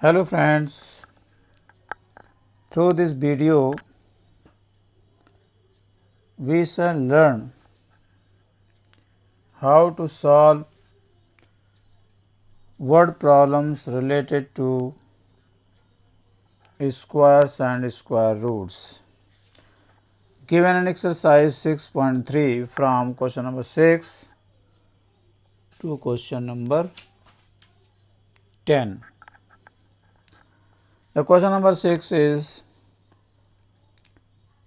Hello friends, through this video we shall learn how to solve word problems related to squares and square roots. Given an exercise 6.3 from question number 6 to question number 10. The question number 6 is,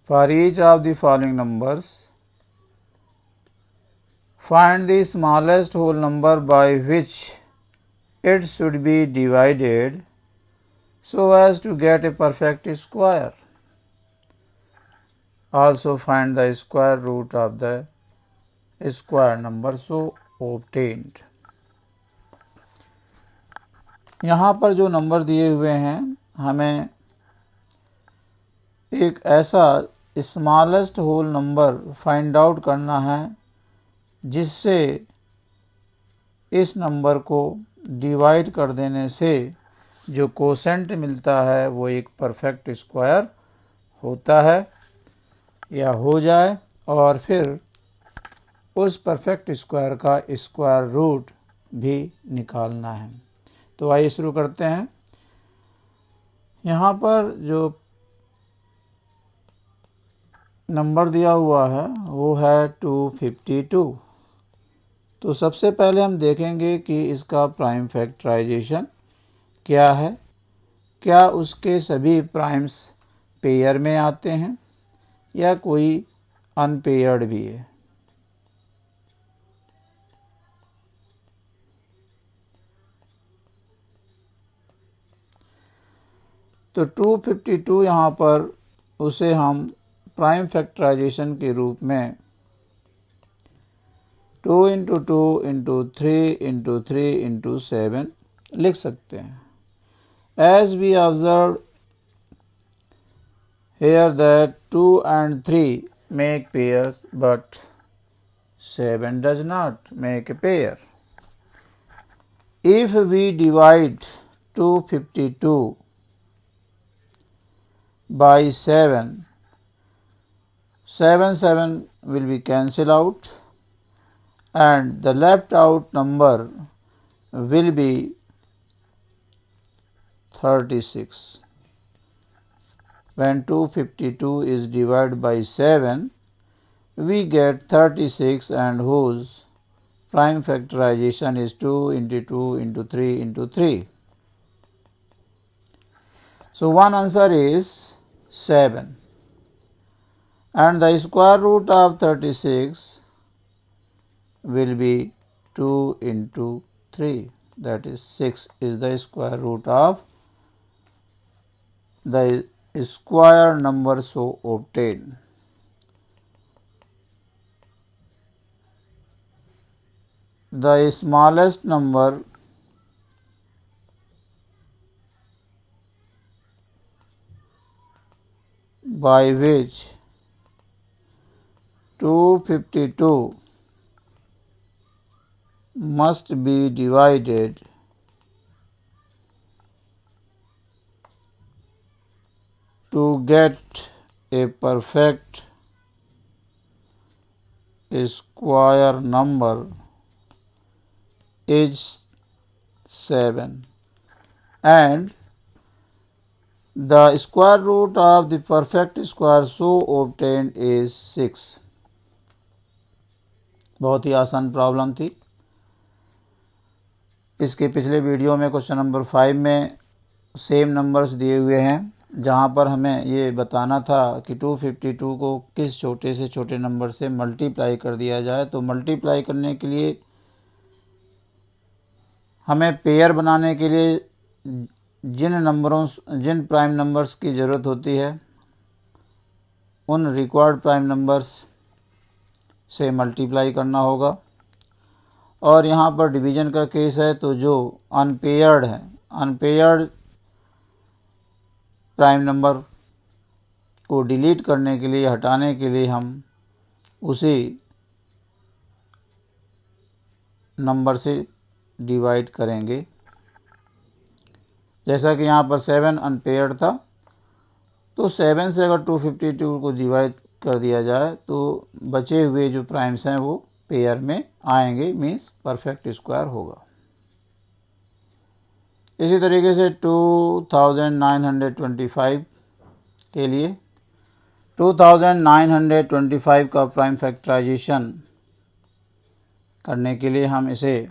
for each of the following numbers, find the smallest whole number by which it should be divided so as to get a perfect square. Also find the square root of the square number so obtained. यहाँ पर जो number दिए हुए हैं हमें एक ऐसा smallest whole number find out करना है जिससे इस नंबर को डिवाइड कर देने से जो कोसेंट मिलता है वो एक परफेक्ट स्क्वायर होता है या हो जाए, और फिर उस परफेक्ट स्क्वायर का स्क्वायर रूट भी निकालना है। तो आइए शुरू करते हैं। यहाँ पर जो नंबर दिया हुआ है वो है 252। तो सबसे पहले हम देखेंगे कि इसका प्राइम फैक्टराइजेशन क्या है, क्या उसके सभी प्राइम्स पेयर में आते हैं या कोई अनपेयर्ड भी है। तो 252 यहाँ पर उसे हम प्राइम फैक्टराइजेशन के रूप में 2 × 2 × 3 × 3 × 7 लिख सकते हैं। As we observed here that 2 and 3 make pairs but 7 does not make a pair. If we divide 252 by 7, 7 will be cancelled out and the left out number will be 36. When 252 is divided by 7, we get 36 and whose prime factorization is 2 × 2 × 3 × 3. So one answer is 7, and the square root of 36 will be 2 × 3, that is 6 is the square root of the square number so obtained. The smallest number by which 252 must be divided to get a perfect square number is 7, and the square root of the perfect square so obtained is 6. बहुत ही आसान problem थी। इसके पिछले video में question number 5 में same numbers दिए हुए हैं जहां पर हमें ये बताना था कि 252 को किस छोटे से छोटे नंबर से मल्टीप्लाई कर दिया जाए। तो मल्टीप्लाई करने के लिए हमें पेयर बनाने के लिए जिन प्राइम नंबर्स की ज़रूरत होती है उन रिक्वायर्ड प्राइम नंबर्स से मल्टीप्लाई करना होगा। और यहाँ पर डिवीज़न का केस है, तो जो अनपेयर्ड है, अनपेयर्ड प्राइम नंबर को डिलीट करने के लिए, हटाने के लिए हम उसी नंबर से डिवाइड करेंगे। जैसा कि यहाँ पर 7 अनपेयर्ड था, तो 7 से अगर 252 को डिवाइड कर दिया जाए तो बचे हुए जो प्राइम्स हैं वो पेयर में आएंगे, मीन्स परफेक्ट स्क्वायर होगा। इसी तरीके से 2925 के लिए 2925 का प्राइम फैक्टराइजेशन करने के लिए हम इसे,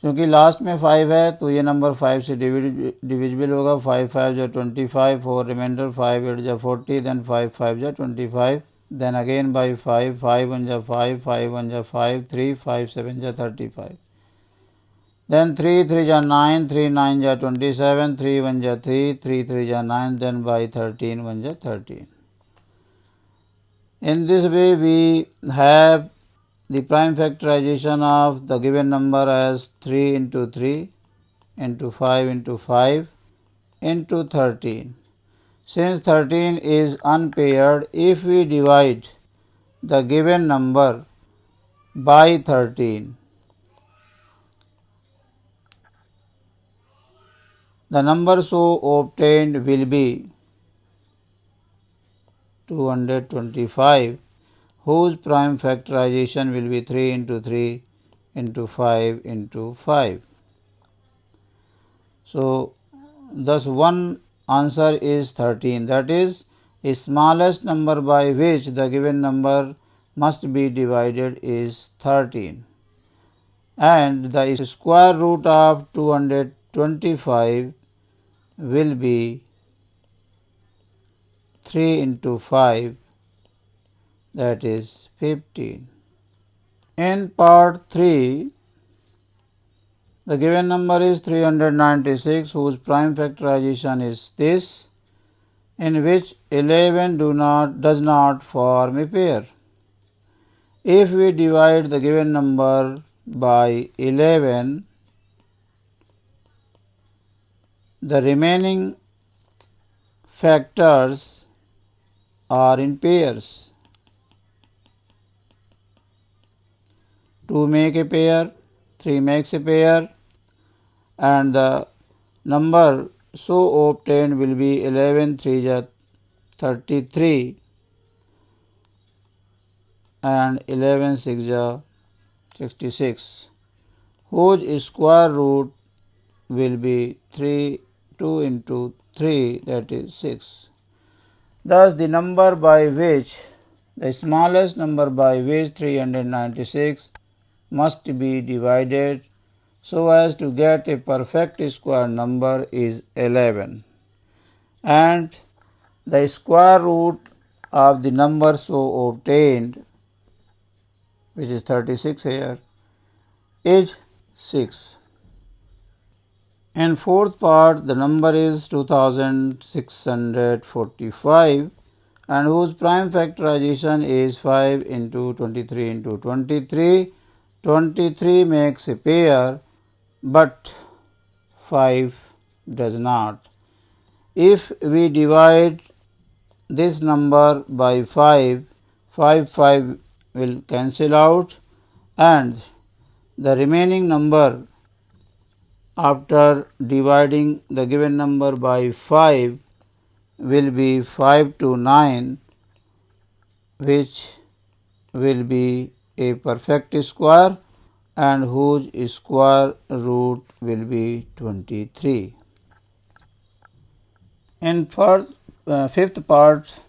क्योंकि लास्ट में 5 है तो ये नंबर 5 से डिविजिबल होगा। 5 5 जा 25, 4 रिमाइंडर 5 8 जा 40, देन 5 5 जा 25, देन अगेन बाई 5, 5 1 जा 5, 5 1 जा 5, 3 5 7 जा 35, then 3 3 ja 9, 3 9 ja 27, 3 1 ja 3, 3 3 ja 9, then by 13 1 ja 13. In this way we have the prime factorization of the given number as 3 into 3 into 5 into 5 into 13. Since 13 is unpaired, if we divide the given number by 13, the number so obtained will be 225, whose prime factorization will be 3 into 3 into 5 into 5. So, thus one answer is 13, that is, the smallest number by which the given number must be divided is 13, and the square root of 225 will be 3 into 5, that is 15. In part 3, the given number is 396, whose prime factorization is this, in which 11 does not form a pair. If we divide the given number by 11, the remaining factors are in pairs. 2 make a pair, 3 makes a pair, and the number so obtained will be 11 3 ja 33 and 11 6 ja 66, whose square root will be 2 into 3, that is 6. Thus the number by which, the smallest number by which 396 must be divided so as to get a perfect square number is 11, and the square root of the number so obtained, which is 36 here, is 6. In fourth part, the number is 2645, and whose prime factorization is 5 into 23 into 23. 23 makes a pair, but 5 does not. If we divide this number by 5, 5 will cancel out, and the remaining number after dividing the given number by 5 will be 5 to 9, which will be a perfect square and whose square root will be 23. In fifth part,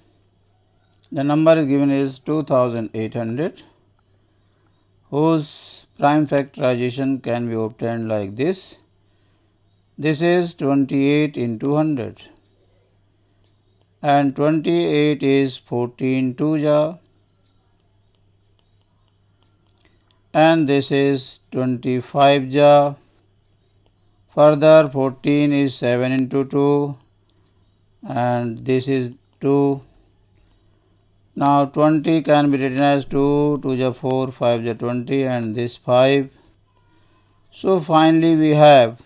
the number given is 2800, whose prime factorization can be obtained like this. This is 28 into 100, and 28 is 14 2 ja, and this is 25 ja. Further 14 is 7 into 2, and this is 2. Now 20 can be written as 2 ja 4, 5 ja 20, and this 5. So finally we have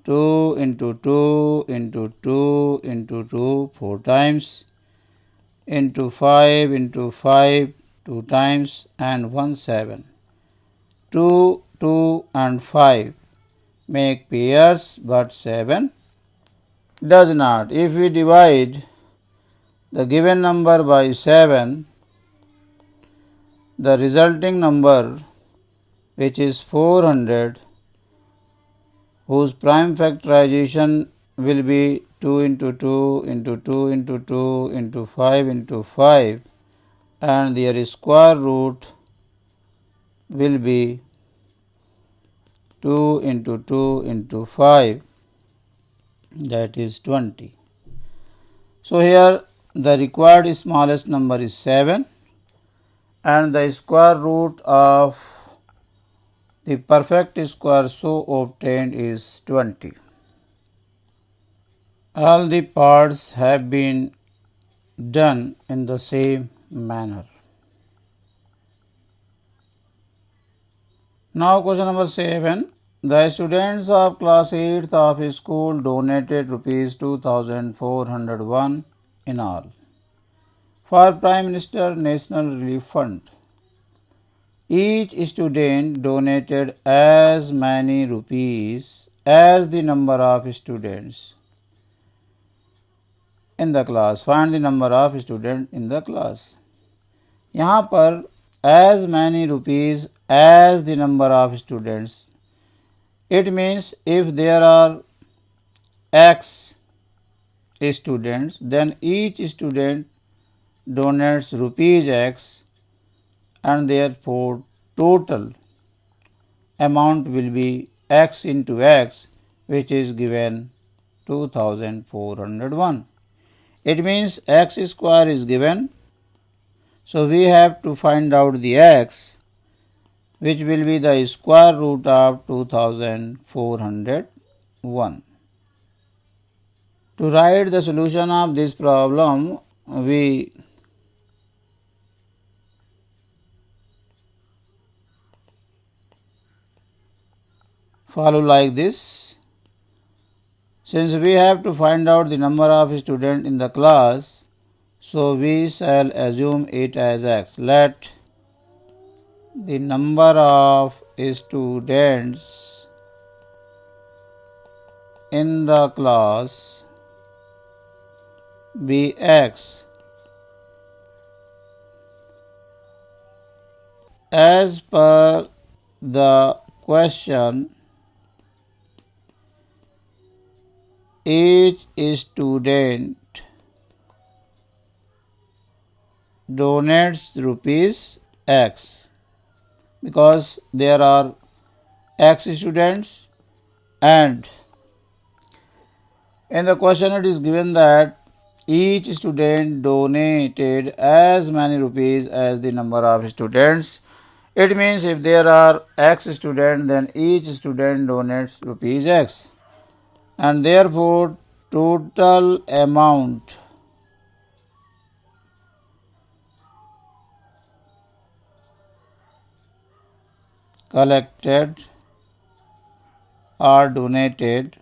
2 into 2 into 2 into 2 4 times, into 5 into 5 2 times, and 1 7. 2, 2 and 5 make pairs, but 7 does not. If we divide the given number by 7, the resulting number, which is 400, whose prime factorization will be 2 into 2 into 2 into 2 into 5 into 5, and their square root will be 2 into 2 into 5, that is 20. So here the required smallest number is 7, and the square root of the perfect square so obtained is 20. All the parts have been done in the same manner. Now question number 7. The students of class 8th of a school donated rupees 2401 in all for Prime Minister National Relief Fund. Each student donated as many rupees as the number of students in the class. Find the number of students in the class. यहाँ पर as many rupees as the number of students, it means if there are x students, then each student donates rupees x, and therefore total amount will be x into x, which is given 2401. It means x square is given, so we have to find out the x, which will be the square root of 2401. To write the solution of this problem, we follow like this. Since we have to find out the number of students in the class, so we shall assume it as x. Let the number of students in the class be x. As per the question, each student donates rupees x, because there are x students, and in the question it is given that each student donated as many rupees as the number of students. It means if there are x students, then each student donates rupees x, and therefore total amount collected or donated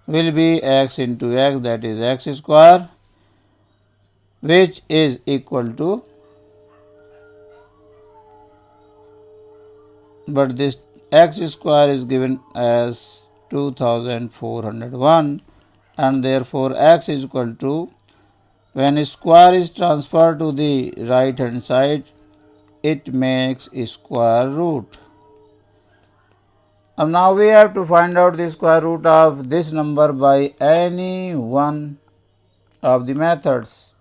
will be x into x, that is x square, which is equal to, but this x square is given as 2401, and therefore x is equal to, when square is transferred to the right hand side, it makes a square root. And now we have to find out the square root of this number by any one of the methods.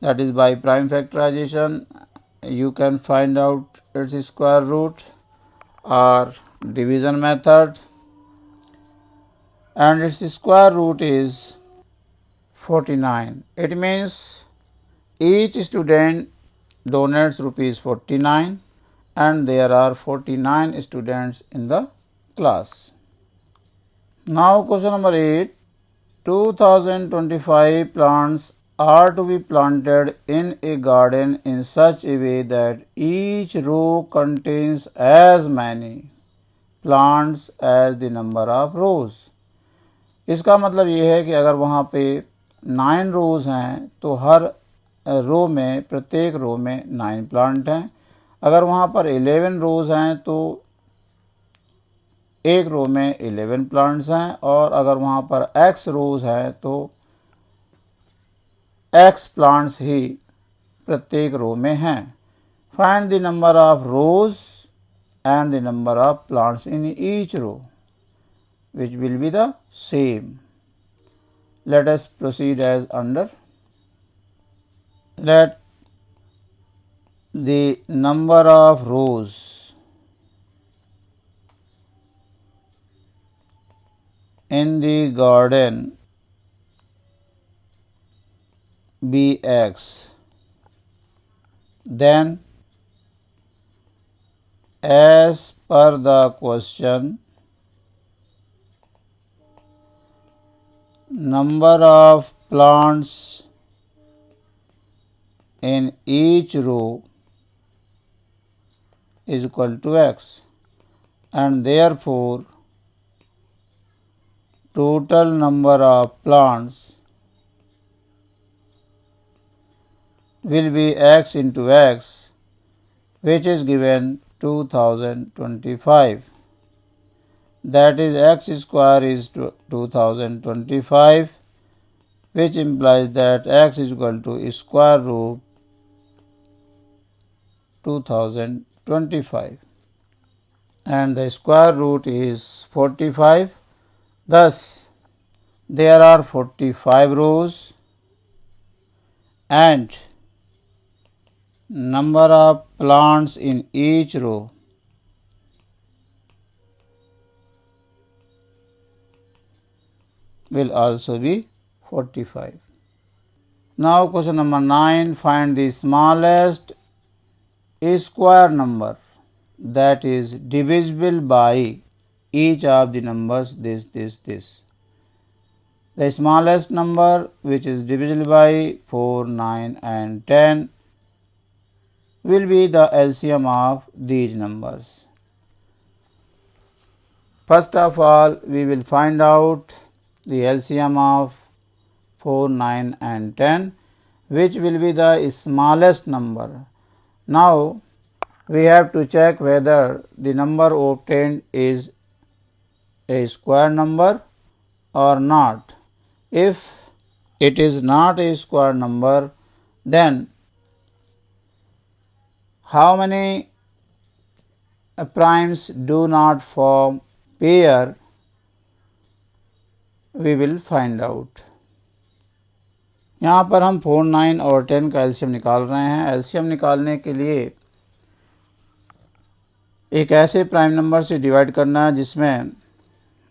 That is, by prime factorization, you can find out its square root, or division method, and its square root is 49. It means each student donates rupees 49, and there are 49 students in the class. Now question number 8. 2025 plants are to be planted in a garden in such a way that each row contains as many plants as the number of rows. इसका मतलब ये है कि अगर वहाँ पे 9 रोज हैं तो हर रो में, प्रत्येक रो में 9 प्लांट हैं, अगर वहाँ पर 11 रोज़ हैं तो एक रो में 11 प्लांट्स हैं, और अगर वहाँ पर x रोज़ हैं तो x प्लांट्स ही प्रत्येक रो में हैं। Find the number of rows and the number of plants in each row which will be the same. Let us proceed as under. Let the number of rows in the garden be x. Then, as per the question, number of plants in each row is equal to x, and therefore total number of plants will be x into x, which is given 2025. That is, x square is 2025, which implies that x is equal to square root 2025, and the square root is 45. Thus, there are 45 rows and number of plants in each row will also be 45. Now question number 9, find the smallest square number that is divisible by each of the numbers this. The smallest number which is divisible by 4, 9 and 10 will be the LCM of these numbers. First of all, we will find out the LCM of 4, 9 and 10, which will be the smallest number. Now, we have to check whether the number obtained is a square number or not. If it is not a square number, then how many primes do not form pair, we will find out. यहाँ पर हम 4, 9 और 10 का LCM निकाल रहे हैं। LCM निकालने के लिए एक ऐसे प्राइम नंबर से डिवाइड करना है जिसमें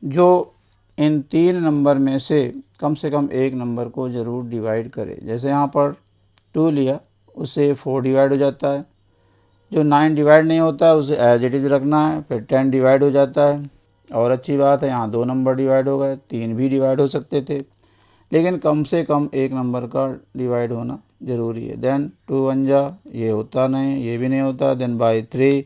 जो इन तीन नंबर में से कम एक नंबर को ज़रूर डिवाइड करे। जैसे यहाँ पर 2 लिया, उससे 4 डिवाइड हो जाता है। जो 9 डिवाइड नहीं होता है उसे एज इट इज़ रखना है। फिर 10 डिवाइड हो जाता है, और अच्छी बात है यहाँ 2 नंबर डिवाइड हो गए। 3 भी डिवाइड हो सकते थे, लेकिन कम से कम एक नंबर का डिवाइड होना ज़रूरी है। देन 2 1 जा, ये होता नहीं, ये भी नहीं होता। देन बाई 3,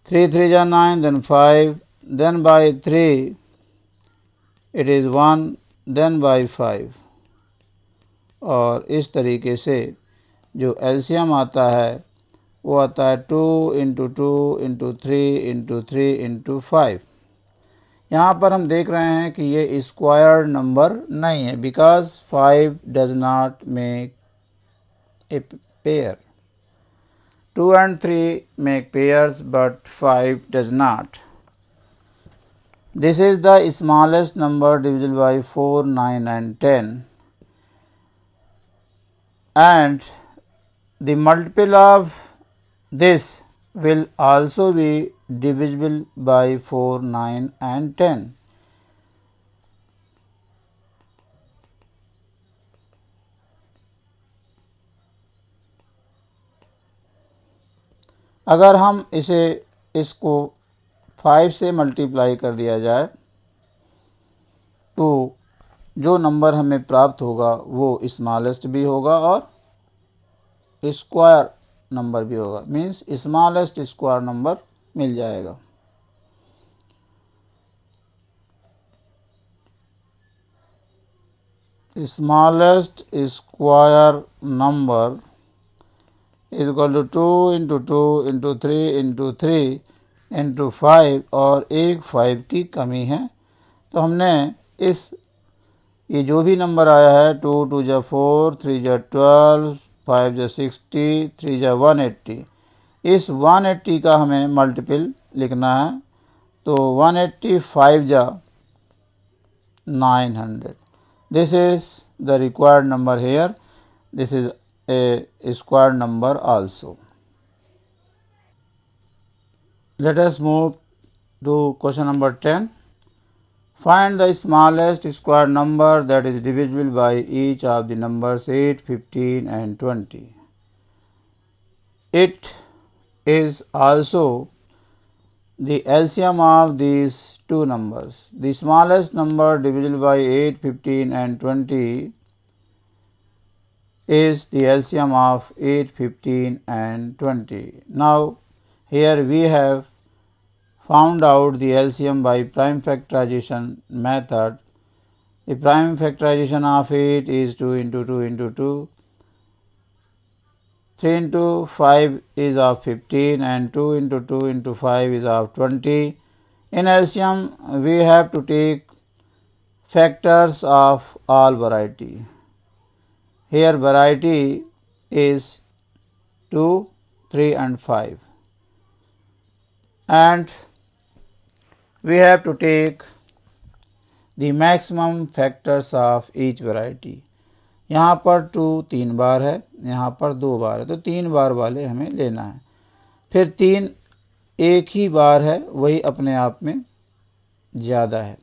3 3 जा 9, then 5, then by 3 it is 1, then by 5, और इस तरीके से जो एलसीएम आता है वो आता है 2 इंटू 2 इंटू 3 इंटू 3 इंटू 5। यहाँ पर हम देख रहे हैं कि ये स्क्वायर नंबर नहीं है, because 5 does not make a pair. 2 and 3 make pairs, but 5 does not. This is the smallest number divisible by 4, 9 and 10. And the multiple of this will also be divisible by 4, 9 and 10. अगर हम इसको 5 से multiply कर दिया जाए तो जो number हमें प्राप्त होगा वो स्मॉलेस्ट भी होगा और स्क्वायर नंबर भी होगा। मीन्स स्मॉलेस्ट स्क्वायर नंबर मिल जाएगा। Smallest square number is equal to 2 into 2 into 3 into 3 into 5 और एक 5 की कमी है। तो हमने ये जो भी नंबर आया है 2 2 जा 4 3 जा 12 5 जा 60 3 जा 180, इस 180 का हमें मल्टीपल लिखना है। तो 180 5 जा 900. This is the required number here. This is a square number also. Let us move to question number 10. Find the smallest square number that is divisible by each of the numbers 8, 15 and 20. It is also the LCM of these two numbers. The smallest number divisible by 8, 15 and 20 is the LCM of 8, 15 and 20. Now here we have found out the LCM by prime factorization method. The prime factorization of 8 is 2 into 2 into 2. 3 into 5 is of 15 and 2 into 2 into 5 is of 20. In LCM we have to take factors of all variety. Here variety is 2, 3 and 5. And we have to take the maximum factors of each variety. यहाँ पर 2 3 बार है, यहाँ पर 2 बार है, तो 3 बार वाले हमें लेना है। फिर 3 एक ही बार है, वही अपने आप में ज़्यादा है।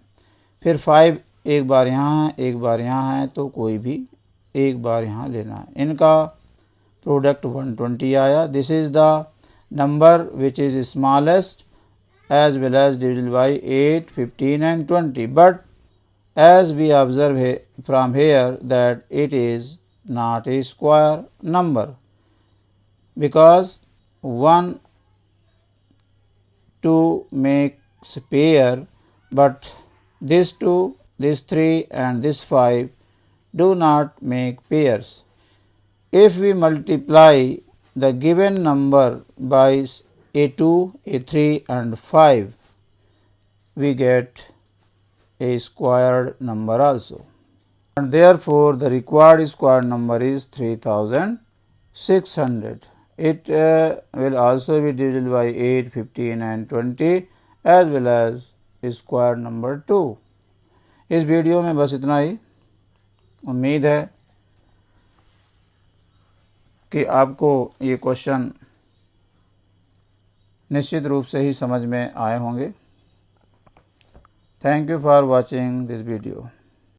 फिर 5 एक बार यहाँ है, एक बार यहाँ है, तो कोई भी एक बार यहाँ लेना है। इनका प्रोडक्ट 120 आया। This is the number which is smallest as well as divisible by 8, 15 and 20. But as we observe from here that it is not a square number, because 1, 2 makes pair, but this 2, this 3 and this 5 do not make pairs. If we multiply the given number by a2, a3 and 5, we get a squared number also, and therefore the required square number is 3600. It will also be divisible by 8, 15 and 20 as well as square number 2. इस video में बस इतना ही। उम्मीद है कि आपको ये question निश्चित रूप से ही समझ में आए होंगे। Thank you for watching this video.